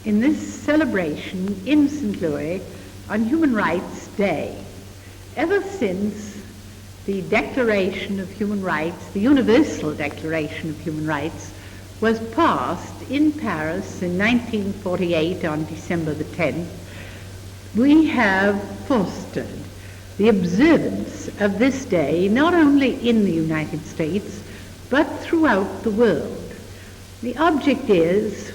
in this celebration in St. Louis on Human Rights Day. Ever since the Declaration of Human Rights, the Universal Declaration of Human Rights, was passed in Paris in 1948 on December the 10th, we have fostered the observance of this day not only in the United States but throughout the world. The object is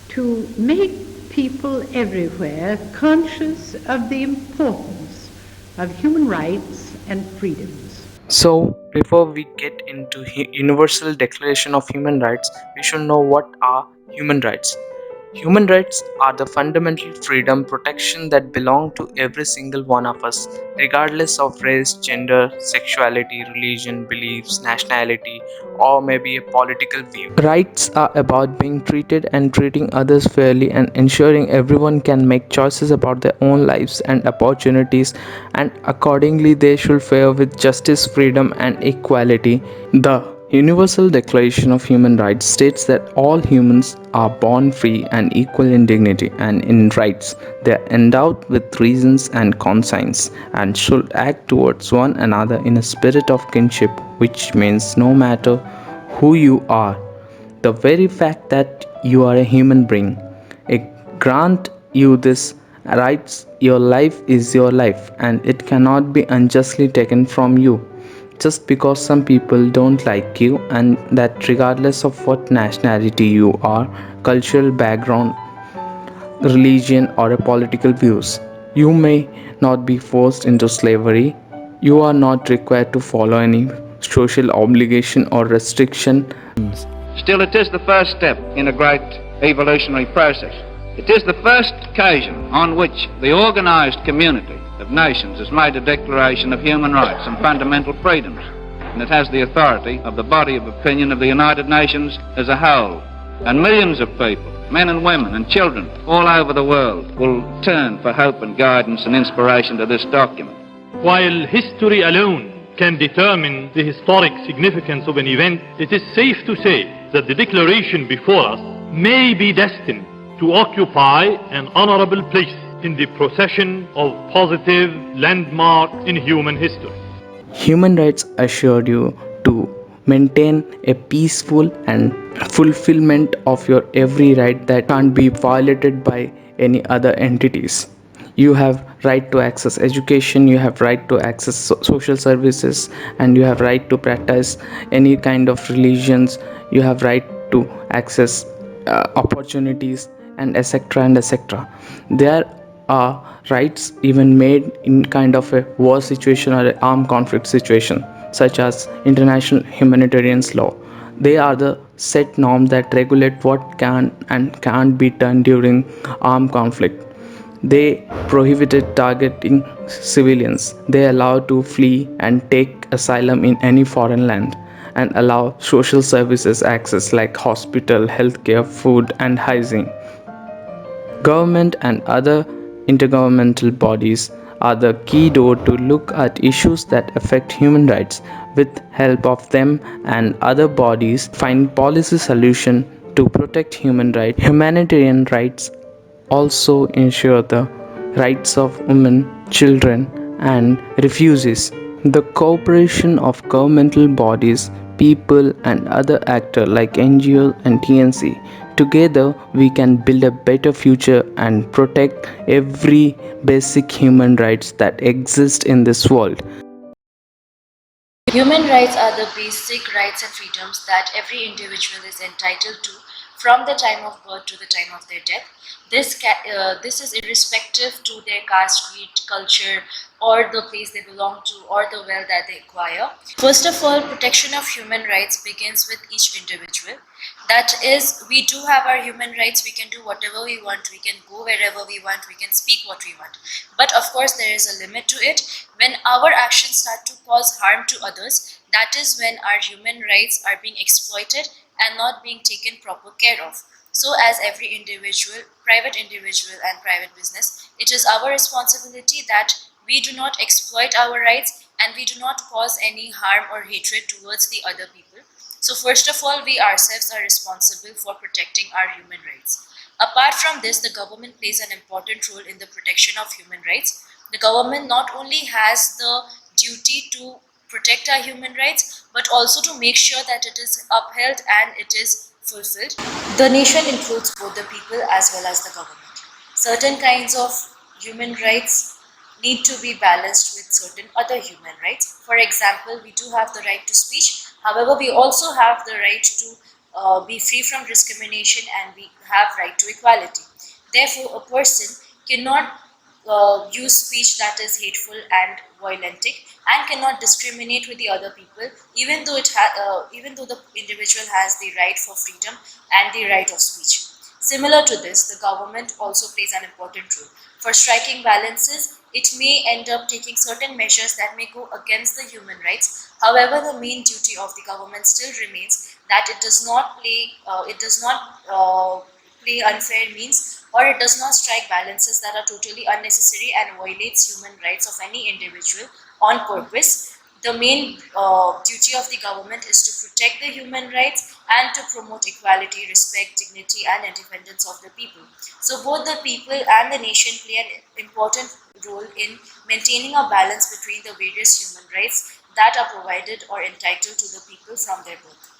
to make people everywhere conscious of the importance of human rights and freedoms. So, before we get into Universal Declaration of Human Rights, we should know what are human rights. Human rights are the fundamental freedom protection that belong to every single one of us, regardless of race, gender, sexuality, religion, beliefs, nationality, or maybe a political view. Rights are about being treated and treating others fairly and ensuring everyone can make choices about their own lives and opportunities, and accordingly they should fare with justice, freedom, and equality. The Universal Declaration of Human Rights states that all humans are born free and equal in dignity and in rights. They are endowed with reasons and conscience and should act towards one another in a spirit of kinship, which means no matter who you are, the very fact that you are a human being, it grant you this rights. Your life is your life and it cannot be unjustly taken from you just because some people don't like you, and that regardless of what nationality you are, cultural background, religion, or a political views. You may not be forced into slavery. You are not required to follow any social obligation or restriction. Still, it is the first step in a great evolutionary process. It is the first occasion on which the organised community of nations has made a declaration of human rights and fundamental freedoms, and it has the authority of the body of opinion of the United Nations as a whole. And millions of people, men and women and children all over the world, will turn for hope and guidance and inspiration to this document. While history alone can determine the historic significance of an event, it is safe to say that the declaration before us may be destined to occupy an honorable place in the procession of positive landmarks in human history. Human rights assure you to maintain a peaceful and fulfillment of your every right that can't be violated by any other entities. You have right to access education, you have right to access social services, and you have right to practice any kind of religions. You have right to access opportunities, and etc and etc. There are rights even made in kind of a war situation or an armed conflict situation, such as international humanitarian law. They are the set norms that regulate what can and can't be done during armed conflict. They prohibited targeting civilians. They allow to flee and take asylum in any foreign land, and allow social services access like hospital, healthcare, food, and hygiene. Government and other intergovernmental bodies are the key door to look at issues that affect human rights. With help of them and other bodies, find policy solution to protect human rights. Humanitarian rights also ensure the rights of women, children, and refugees. The cooperation of governmental bodies, people, and other actors like NGOs and TNC. Together, we can build a better future and protect every basic human rights that exist in this world. Human rights are the basic rights and freedoms that every individual is entitled to from the time of birth to the time of their death. This is irrespective to their caste, creed, culture, or the place they belong to, or the wealth that they acquire. First of all, protection of human rights begins with each individual. That is, we do have our human rights. We can do whatever we want. We can go wherever we want. We can speak what we want. But of course, there is a limit to it. When our actions start to cause harm to others, that is when our human rights are being exploited and not being taken proper care of. So as every individual, private individual and private business, it is our responsibility that we do not exploit our rights and we do not cause any harm or hatred towards the other people. So first of all, we ourselves are responsible for protecting our human rights. Apart from this, the government plays an important role in the protection of human rights. The government not only has the duty to protect our human rights, but also to make sure that it is upheld and it is fulfilled. The nation includes both the people as well as the government. Certain kinds of human rights need to be balanced with certain other human rights. For example, we do have the right to speech. However, we also have the right to be free from discrimination, and we have right to equality. Therefore, a person cannot use speech that is hateful and violentic, and cannot discriminate with the other people, even though even though the individual has the right for freedom and the right of speech. Similar to this, the government also plays an important role. For striking balances, it may end up taking certain measures that may go against the human rights. However, the main duty of the government still remains that it does not play unfair means, or it does not strike balances that are totally unnecessary and violates human rights of any individual on purpose. The main duty of the government is to protect the human rights and to promote equality, respect, dignity, and independence of the people. So both the people and the nation play an important role in maintaining a balance between the various human rights that are provided or entitled to the people from their birth.